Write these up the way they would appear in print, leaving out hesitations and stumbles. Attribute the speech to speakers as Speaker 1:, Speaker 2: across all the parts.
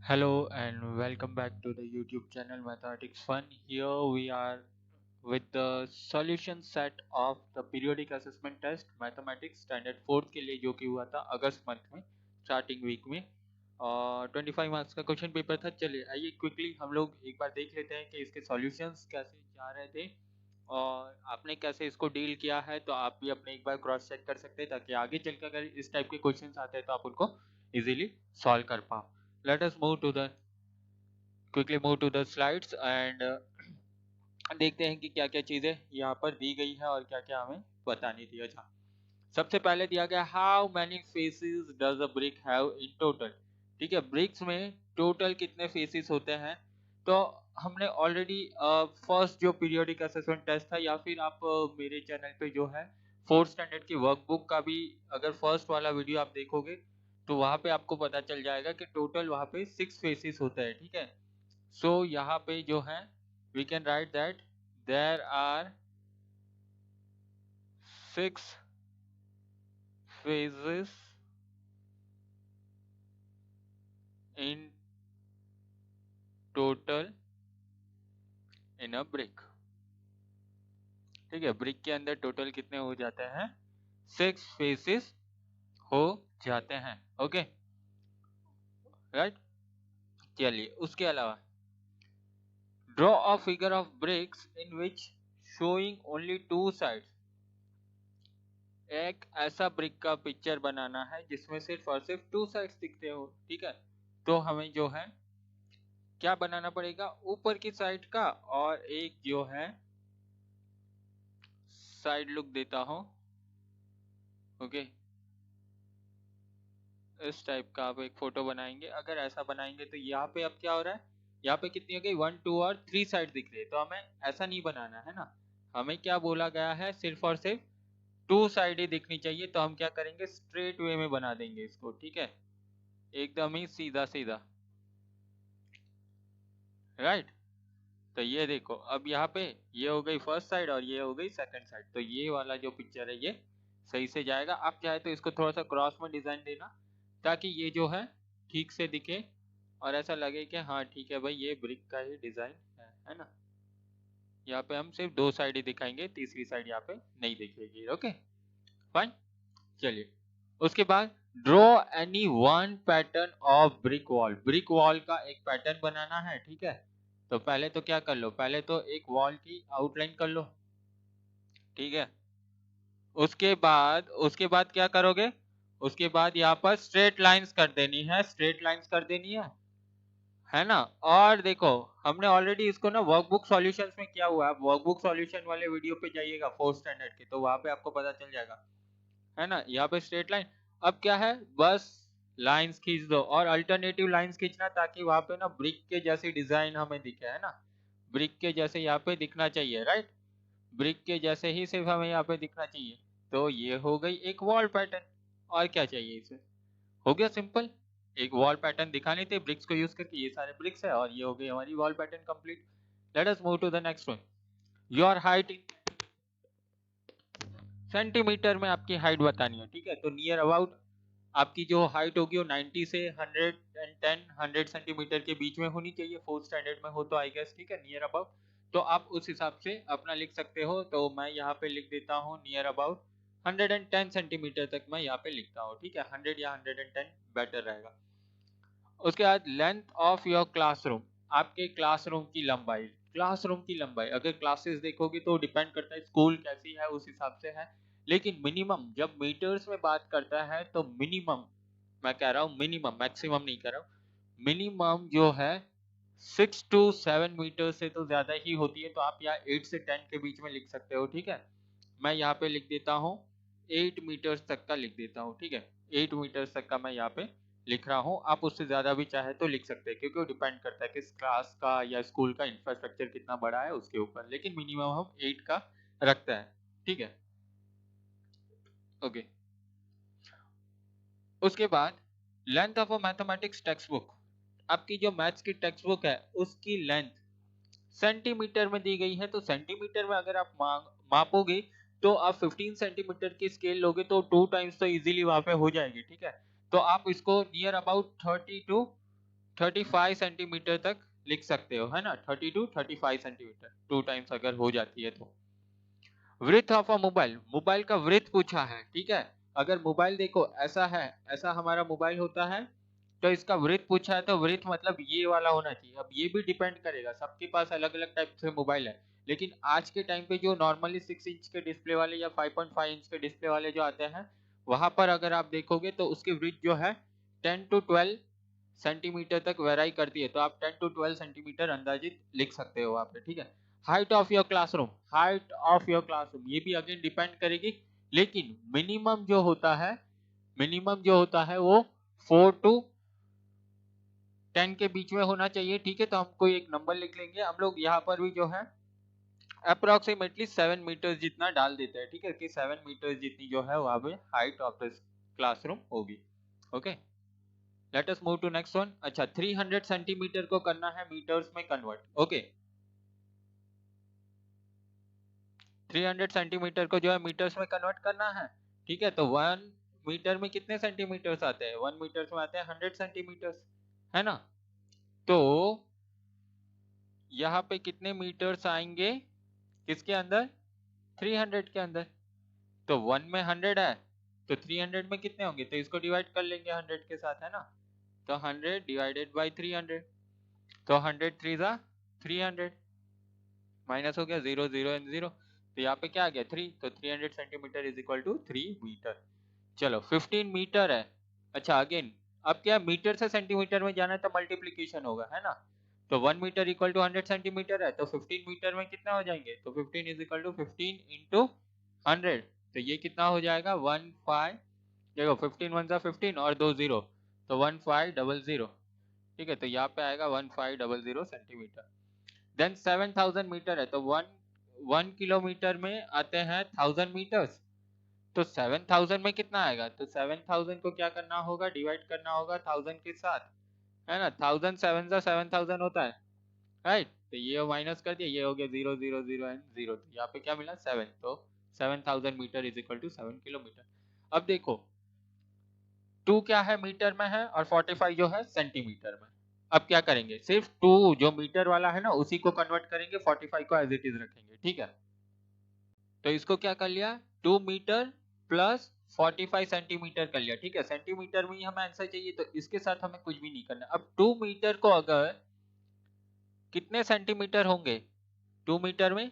Speaker 1: Hello and welcome back to the YouTube channel Mathematics Fun. Here we are with the solution set of the periodic assessment test mathematics standard 4th के लिए जो कि हुआ था अगस्त month में starting week में और 25 marks का क्वेश्चन पेपर था। चलिए आइए क्विकली हम लोग एक बार देख लेते हैं कि इसके सॉल्यूशंस कैसे जा रहे थे और आपने कैसे इसको डील किया है। तो आप भी अपने एक बार क्रॉस चेक कर सकते हैं ताकि आगे चलकर अगर इस टाइप के क्वेश्चन आते हैं तो आप उनको इजीली सॉल्व कर पाओ। Let us move to the quickly move to the slides and देखते हैं कि क्या क्या चीजें यहाँ पर दी गई है और क्या क्या हमें बतानी थी। अच्छा, सबसे पहले दिया गया how many faces does a brick have in total. ठीक है, ब्रिक्स में टोटल कितने फेसेस होते हैं। तो हमने ऑलरेडी फर्स्ट जो पीरियोडिक असेसमेंट टेस्ट था या फिर आप मेरे चैनल पे जो है फोर्थ स्टैंडर्ड की वर्कबुक का भी अगर फर्स्ट वाला वीडियो आप देखोगे तो वहां पे आपको पता चल जाएगा कि टोटल वहां पे 6 फेसेस होता है। ठीक है, सो यहाँ पे जो है we can write that there are 6 phases in total in a brick। ठीक है, ब्रिक के अंदर टोटल कितने हो जाते हैं, 6 फेसेस हो जाते हैं। ओके राइट, चलिए उसके अलावा draw a figure of BRICS in which showing only 2 sides. एक ऐसा ब्रिक का पिक्चर बनाना है जिसमें सिर्फ और सिर्फ 2 साइड्स दिखते हो। ठीक है, तो हमें जो है क्या बनाना पड़ेगा, ऊपर की साइड का और एक जो है साइड लुक देता हूं। ओके, इस टाइप का आप एक फोटो बनाएंगे। अगर ऐसा बनाएंगे तो यहाँ पे अब क्या हो रहा है, यहाँ पे कितनी हो गई 1 2 और 3 साइड दिख रही है। तो हमें ऐसा नहीं बनाना है ना, हमें क्या बोला गया है, सिर्फ और सिर्फ 2 साइड ही दिखनी चाहिए। तो हम क्या करेंगे, स्ट्रेट वे में बना देंगे इसको। ठीक है, एकदम ही सीधा सीधा। राइट, तो ये देखो अब यहाँ पे ये हो गई फर्स्ट साइड और ये हो गई सेकंड साइड। तो ये वाला जो पिक्चर है ये सही से जाएगा। आप चाहे तो इसको थोड़ा सा क्रॉस में डिजाइन देना ताकि ये जो है ठीक से दिखे और ऐसा लगे कि हाँ ठीक है भाई ये ब्रिक का ही डिजाइन है ना। यहाँ पे हम सिर्फ 2 साइड ही दिखाएंगे, तीसरी साइड यहाँ पे नहीं दिखेगी। ओके फाइन, चलिए उसके बाद draw any one pattern of brick wall. Brick wall का एक पैटर्न बनाना है। ठीक है, तो पहले तो क्या कर लो, पहले तो एक वॉल की आउटलाइन कर लो। ठीक है, उसके बाद क्या करोगे, उसके बाद यहाँ पर स्ट्रेट लाइंस कर देनी है, स्ट्रेट लाइंस कर देनी है ना। और देखो हमने ऑलरेडी इसको ना वर्कबुक सॉल्यूशंस में किया हुआ है। आप वर्कबुक सॉल्यूशन वाले वीडियो पे जाइएगा फोर्थ स्टैंडर्ड के, तो वहां पे आपको पता चल जाएगा। है ना, यहाँ पे स्ट्रेट लाइन। अब क्या है, बस लाइंस खींच दो और अल्टरनेटिव लाइंस खींचना ताकि वहां पे ना ब्रिक के जैसी डिजाइन हमें दिखे। है ना, ब्रिक के जैसे यहाँ पे दिखना चाहिए। राइट, ब्रिक के जैसे ही सिर्फ हमें यहाँ पे दिखना चाहिए। तो ये हो गई एक वॉल पैटर्न। और क्या चाहिए इसे, हो गया सिंपल, एक वॉल पैटर्न दिखाने थे ब्रिक्स को यूज करके। ये सारे ब्रिक्स है और ये हो गई हमारी wall pattern complete. Let us move to the next one. Your height in centimetre में आपकी हाइट बतानी है। ठीक है, तो नियर अबाउट आपकी जो हाइट होगी वो 90 से 110 सेंटीमीटर के बीच में होनी चाहिए। फोर्थ स्टैंडर्ड में हो तो आई गेस। ठीक है, नियर अबाउट, तो आप उस हिसाब से अपना लिख सकते हो। तो मैं यहाँ पे लिख देता हूँ नियर अबाउट 110 सेंटीमीटर तक मैं यहाँ पे लिखता हूँ। ठीक है, 100 या 110 बेटर रहेगा। उसके बाद लेंथ ऑफ योर क्लासरूम, आपके क्लासरूम की लंबाई। क्लासरूम की लंबाई अगर क्लासेस देखोगे तो डिपेंड करता है स्कूल कैसी है उस हिसाब से है, लेकिन मिनिमम जब मीटर्स में बात करता है तो मिनिमम, मैं कह रहा हूँ मिनिमम, मैक्सिमम नहीं कह रहा हूँ, मिनिमम जो है 6 to 7 मीटर से तो ज्यादा ही होती है। तो आप यहाँ 8 से 10 के बीच में लिख सकते हो। ठीक है, मैं यहाँ पे लिख देता हूँ 8 मीटर्स तक का लिख देता हूँ। ठीक है, 8 मीटर्स तक का मैं यहाँ पे लिख रहा हूँ। आप उससे ज्यादा भी चाहे तो लिख सकते हैं क्योंकि वो डिपेंड करता है कि क्लास का या स्कूल का इंफ्रास्ट्रक्चर कितना बड़ा है उसके ऊपर, लेकिन मिनिमम हम 8 का रखते हैं। ठीक है, ओके। उसके बाद length of a mathematics text book, आपकी जो मैथ्स की टेक्स्ट बुक है उसकी लेंथ सेंटीमीटर में दी गई है। तो सेंटीमीटर में अगर आप मापोगे तो आप 15 सेंटीमीटर की स्केल लोगे तो 2 टाइम्स तो इजीली वहां पे हो जाएगी। ठीक है, तो आप इसको नियर अबाउट 30 to 35 सेंटीमीटर तक लिख सकते हो, है ना, 30 to 35 सेंटीमीटर, 2 टाइम्स अगर हो जाती है तो। Width of a mobile, mobile का विड्थ पूछा है, ठीक है। अगर मोबाइल देखो ऐसा है, ऐसा हमारा मोबाइल होता है, तो इसका विड्थ पूछा है, तो विड्थ मतलब ये वाला होना चाहिए। अब ये भी डिपेंड करेगा, सबके पास अलग अलग टाइप से मोबाइल है, लेकिन आज के टाइम पे जो नॉर्मली 6 इंच के डिस्प्ले वाले या 5.5 इंच के डिस्प्ले वाले जो आते हैं, वहां पर अगर आप देखोगे तो उसकी विड्थ जो है 10 to 12 सेंटीमीटर तक वेराई करती है, तो आप 10 to 12 सेंटीमीटर अंदाजित लिख सकते हो वहां पे, ठीक है। Height of your classroom, height of your classroom ये भी अगेन डिपेंड करेगी, लेकिन मिनिमम जो होता है, मिनिमम जो होता है वो 4 to 10 के बीच में होना चाहिए, ठीक है। तो हम कोई एक नंबर लिख लेंगे, हम लोग यहाँ पर भी जो है अप्रोक्सीमेटली 7 मीटर जितना डाल देते हैं, ठीक है, कि 7 मीटर जितनी जो है वहां पे हाइट ऑफ द क्लासरूम होगी। Okay, let us move to next one. अच्छा, 300 सेंटीमीटर को करना है मीटर्स में कन्वर्ट। ओके, 300 सेंटीमीटर को जो है मीटर्स में कन्वर्ट करना है, ठीक है। तो 1 मीटर में कितने सेंटीमीटर्स आते हैं? 1 मीटर्स में आते हैं 100 सेंटीमीटर्स, है ना। तो यहाँ पे कितने मीटर्स आएंगे किसके अंदर? 300 के अंदर। तो 1 में 100 है, तो 300 में कितने होंगे? तो इसको डिवाइड कर लेंगे 100 के साथ, है ना। तो 100 डिवाइडेड बाई 300, तो 100 3 जा 300, माइनस हो गया 0 0 एंड 0, तो यहाँ पे क्या आ गया 3, तो 300 centimetre is equal to 3 metre. चलो 15 मीटर है। अच्छा अगेन, अब क्या मीटर से सेंटीमीटर में जाना है तो मल्टीप्लीकेशन होगा, है ना। तो 1 मीटर इक्वल टू 100 सेंटीमीटर है, तो 15 मीटर में कितना हो जाएंगे? तो 15 इज इक्वल टू 15 इंटू 100, तो ये कितना हो जाएगा 15, देखो 15 1 15 और 2 0, तो 1500, ठीक है। तो यहाँ पे आएगा 1500 सेंटीमीटर। देन 7000 मीटर है, तो 1 किलोमीटर में आते हैं 1000 मीटर्स, तो 7000 में कितना आएगा? तो 7000 को क्या करना होगा? डिवाइड करना होगा 1000 के साथ, है ना। 1000 7 जा 7000 होता है, राइट। तो ये माइनस कर दिया, ये हो गया 0 0 0 एंड 0, तो यहाँ पे क्या मिला 7, तो 7000 metre is equal to 7 kilometre. अब देखो 2 क्या है मीटर में है, और 45 जो है सेंटीमीटर में। अब क्या करेंगे, सिर्फ 2 जो मीटर वाला है ना उसी को कन्वर्ट करेंगे, 45 को एज इट इज रखेंगे, ठीक है। तो इसको क्या कर लिया, 2 मीटर प्लस 45 सेंटीमीटर कर लिया, ठीक है। सेंटीमीटर में ही हमें आंसर चाहिए, तो इसके साथ हमें कुछ भी नहीं करना। अब 2 मीटर को अगर कितने सेंटीमीटर होंगे 2 मीटर में,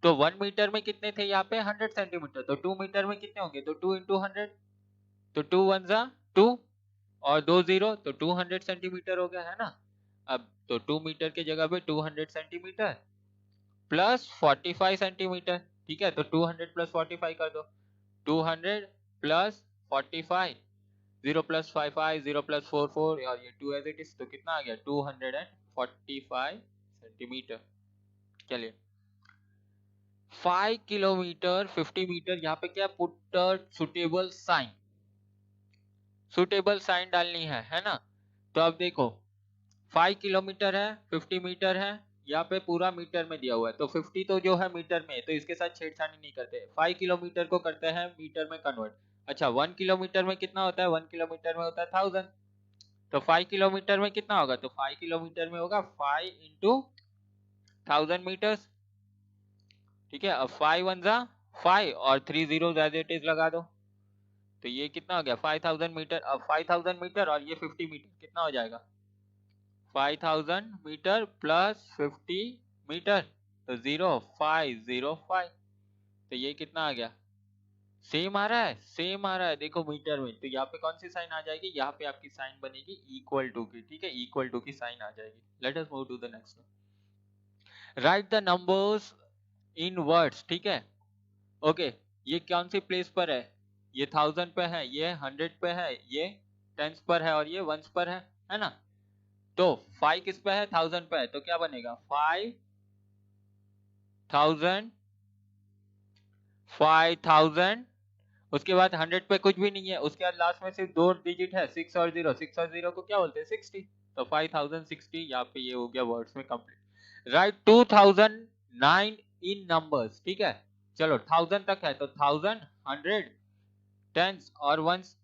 Speaker 1: तो 1 मीटर में कितने थे यहाँ पे 100 सेंटीमीटर, तो 2 मीटर में कितने होंगे? तो 2 इंटू 100, तो 2 1 जा 2 और 2 0, तो 200 सेंटीमीटर हो गया, है ना। अब तो 2 मीटर की जगह पे 200 सेंटीमीटर प्लस 45 सेंटीमीटर, ठीक है। तो 200 प्लस 45 कर दो, 200 प्लस 45, 0 प्लस 55, 0 प्लस 44 और ये 2 एज इट इज, तो कितना आ गया 245 सेंटीमीटर। चलिए 5 किलोमीटर 50 मीटर, यहाँ पे क्या put suitable sign, suitable sign डालनी है ना। तो अब देखो 5 किलोमीटर है 50 मीटर है, यहाँ पे पूरा मीटर में दिया हुआ है, तो 50 तो जो है मीटर में, तो इसके साथ छेड़छाड़ी नहीं करते। 5 किलोमीटर को करते हैं मीटर में कन्वर्ट। अच्छा 1 किलोमीटर में कितना होता है? 1 किलोमीटर में होता है 1000, तो 5 किलोमीटर में कितना होगा? तो 5 किलोमीटर में होगा 5 इंटू 1000 मीटर्स, ठीक है। अब 5 1 जा 5 और 3 जीरो एज इट इज लगा दो, तो ये कितना हो गया 5000 मीटर। अब 5000 मीटर और ये 50 मीटर कितना हो जाएगा? 5000 मीटर प्लस 50 मीटर, तो 0505, तो ये कितना आ गया? सेम आ रहा है, सेम आ रहा है, देखो मीटर में। तो यहाँ पे कौन सी साइन आ जाएगी? यहाँ पे आपकी साइन बनेगी इक्वल टू की, ठीक है, इक्वल टू की साइन आ जाएगी। Let us move to the next one. Write the numbers in words, ठीक है। ओके, ये कौन सी प्लेस पर है? ये 1000 पे है, ये 100 पे है, ये टेंस पर है और ये वंस पर है ना। तो 5 किस पे है? 1000 पे है, तो क्या बनेगा 5000, 5000, उसके बाद 100 पे कुछ भी नहीं है, उसके बाद लास्ट में सिर्फ 2 डिजिट है 6 और 0, 6 और 0 को क्या बोलते हैं 60, तो 5060, यहाँ पे ये हो गया वर्ड्स में कंप्लीट। राइट 2009 इन नंबर्स, ठीक है। चलो 1000 तक है, तो 1000, 100, टेंस और वंस,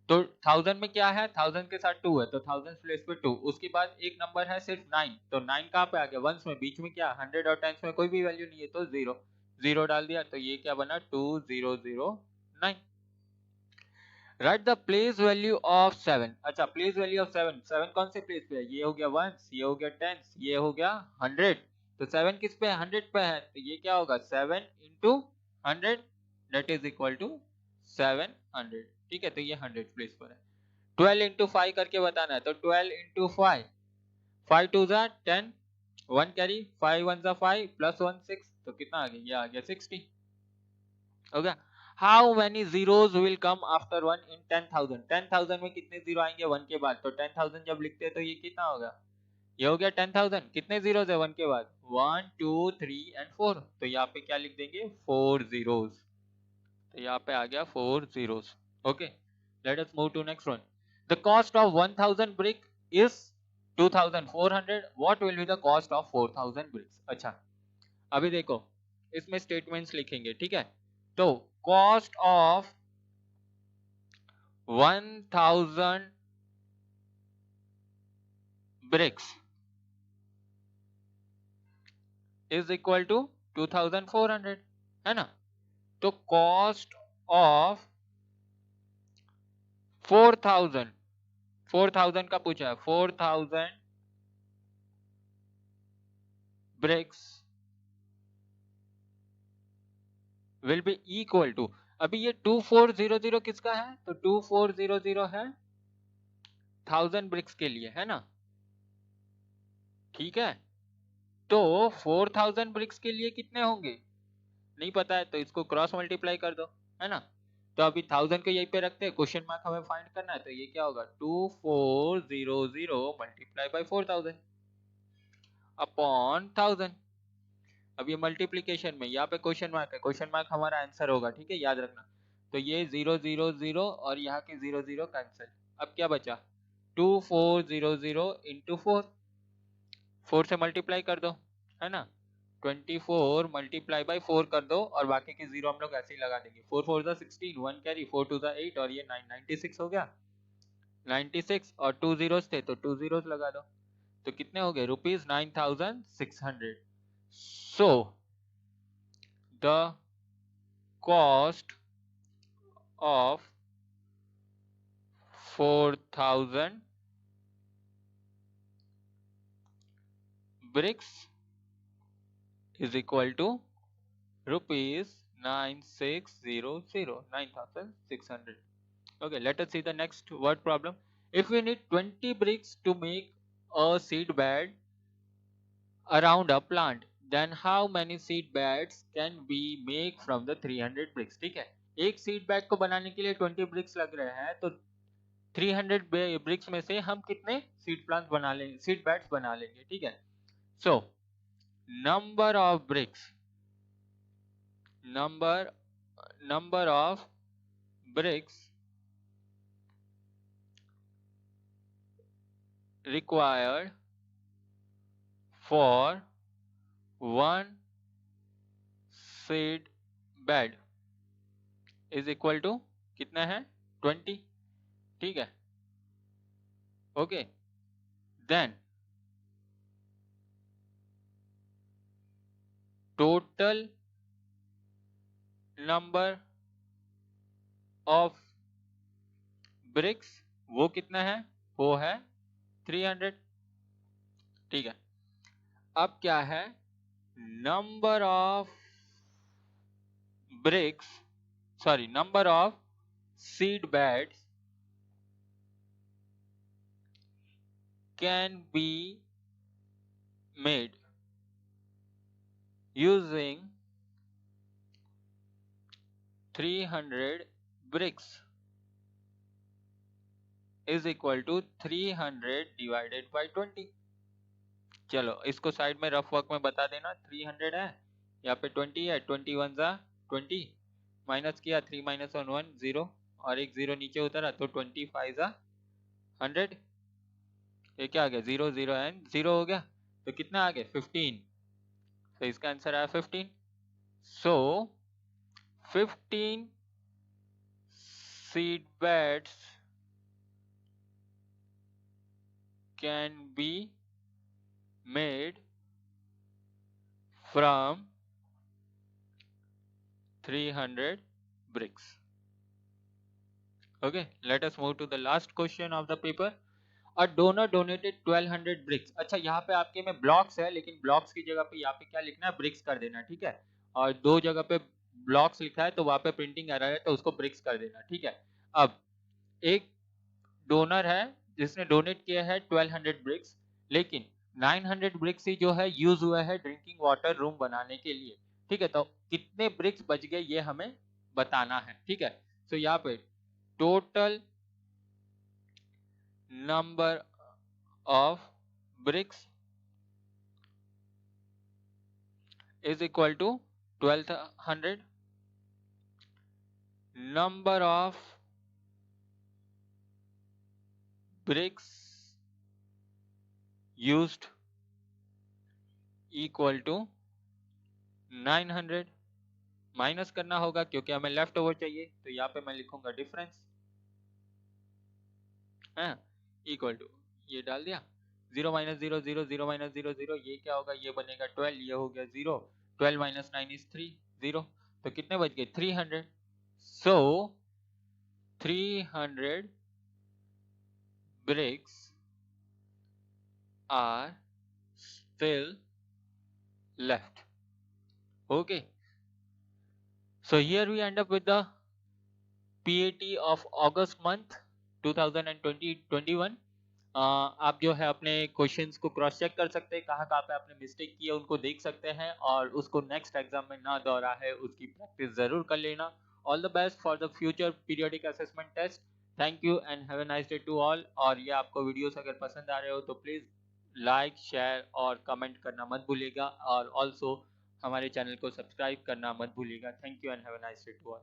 Speaker 1: तो 1000 में क्या है, 1000 के साथ 2 है तो 1000 प्लेस पे 2, उसके बाद एक नंबर है सिर्फ 9, तो 9 कहाँ पे आ गया, वंस में, बीच में क्या 100 और टेंस में कोई भी वैल्यू नहीं है तो 0, 0 डाल दिया तो ये क्या बना 2009। Right the place value of 7। अच्छा प्लेस वैल्यू ऑफ 7, 7 कौन से प्लेस पे है, ये हो गया वंस, ये हो गया टेंस, ये हो गया 100, तो 7 किस पे है, 100 पे है, तो ये क्या होगा 7 into 100 that is equal to 700। ठीक है, तो ये 100 प्लेस पर है। 12 इंटू 5 करके बताना है, तो 12 इंटू 5, 5 टू जा 10, 1 कैरी, 5 1 जा 5 प्लस 1 6, तो कितना आ गया, ये आ गया 60। हो गया। How many zeros will come after 1 इन 10,000, 10,000 में कितने जीरो आएंगे 1 के बाद, तो 10,000 जब लिखते हैं तो ये कितना होगा, ये हो गया 10,000, कितने जीरोज है 1 के बाद, 1 2 3 एंड 4, तो यहाँ पे क्या लिख देंगे 4 जीरोज, तो यहाँ पे आ गया 4 zeros। Okay, let us move to next one. The cost of 1000 brick is 2400, what will be the cost of 4000 bricks। अच्छा अभी देखो इसमें स्टेटमेंट्स लिखेंगे, ठीक है, तो cost of 1000 bricks is equal to 2400, है ना, तो कॉस्ट ऑफ 4000, 4000 का पूछा है, 4000 bricks will be equal to, अभी ये 2400 किसका है, तो 2400 है 1000 ब्रिक्स के लिए, है ना, ठीक है, तो 4000 ब्रिक्स के लिए कितने होंगे नहीं पता है, तो इसको क्रॉस मल्टीप्लाई कर दो, है ना, तो अभी 1000 को यहीं पे रखते हैं, क्वेश्चन मार्क हमें फाइंड करना है, तो ये क्या होगा 2400 मल्टीप्लाई बाय 4000 अपॉन 1000। अब ये मल्टीप्लीकेशन में यहाँ पे क्वेश्चन मार्क है, क्वेश्चन मार्क हमारा आंसर होगा, ठीक है, याद रखना, तो ये 0 0 0 और यहाँ के 0 0 कैंसिल, अब क्या बचा 2400 इंटू 4, 4 से मल्टीप्लाई कर दो, है ना, 24 मल्टीप्लाई बाई 4 कर दो और बाकी के जीरो हम लोग ऐसे ही लगा देंगे, 4 4 16, 1 कैरी, 4 2 8 और ये 9 96 हो गया, 96 और 2 जीरोस थे तो 2 जीरोस लगा दो, तो कितने हो गए ₹9600। So the cost of 4000 bricks is equal to rupees 9600, 9600। Okay, let us see the next word problem. If we need 20 bricks to make a seed bed around a plant, then how many seed beds can we make from the 300 bricks। ठीक है, एक seed bag को बनाने के लिए 20 BRICS लग रहे हैं, तो 300 ब्रिक्स में से हम कितने सीड प्लांट बना लेंगे, सीड बैग्स बना लेंगे, ठीक है, so number of bricks, number of bricks required for one seed bed is equal to कितना है 20, ठीक है, okay, then total number of bricks वो कितना है, वो है 300, ठीक है, अब क्या है number of bricks, sorry, number of seed beds can be made using 300 bricks is equal to 300 divided by 20। चलो इसको साइड में रफ वर्क में बता देना, 300 है, यहाँ पे 20 है, 21 जा 20, माइनस किया 3 माइनस 1 1 0 और एक 0 नीचे उतरा तो 25 जा 100, ये क्या आ गया 0 0 एंड 0 हो गया, तो कितना आ गया 15, तो इसका आंसर आया 15। सो 15 seed beds can be made from 300 bricks. Okay, let us move to the last question of the paper. A donor donated 1200 bricks. अच्छा, यहाँ पे आपके में ब्लॉक्स है, लेकिन ब्लॉक्स की जगह पे यहाँ पे क्या लिखना है, ब्रिक्स कर देना, ठीक है। और दो जगह पे ब्लॉक्स लिखा है तो वहां पे प्रिंटिंग एरर है, तो उसको ब्रिक्स कर देना, ठीक है। अब एक डोनर है जिसने डोनेट किया है 1200 ब्रिक्स, लेकिन 900 ब्रिक्स ही जो है यूज हुआ है ड्रिंकिंग वाटर रूम बनाने के लिए, ठीक है। तो कितने ब्रिक्स बच गए ये हमें बताना है, ठीक है। तो यहाँ पे total number of bricks is equal to 1200. Number of bricks used equal to 900. Minus करना होगा क्योंकि हमें लेफ्ट ओवर चाहिए, तो यहाँ पे मैं लिखूंगा डिफरेंस है इक्वल टू, ये डाल दिया, 0 माइनस 0 0 0 माइनस 0 0, ये क्या होगा, ये बनेगा 12, ये हो गया 0, 12 माइनस 9 इज 3 0, तो कितने बच गए 300। सो 300 bricks are still left. Okay, so here we end up with the PAT of August month 2020-21। आप जो है अपने क्वेश्चंस को क्रॉस चेक कर सकते हैं, कहाँ कहाँ पे आपने मिस्टेक किया उनको देख सकते हैं, और उसको नेक्स्ट एग्जाम में ना दोहरा है उसकी प्रैक्टिस जरूर कर लेना। All the best for the future periodic assessment test. Thank you and have a nice day to all. और ये आपको वीडियोस अगर पसंद आ रहे हो तो प्लीज़ लाइक शेयर और कमेंट करना मत भूलिएगा, और ऑल्सो हमारे चैनल को सब्सक्राइब करना मत भूलिएगा। Thank you and have a nice day to all.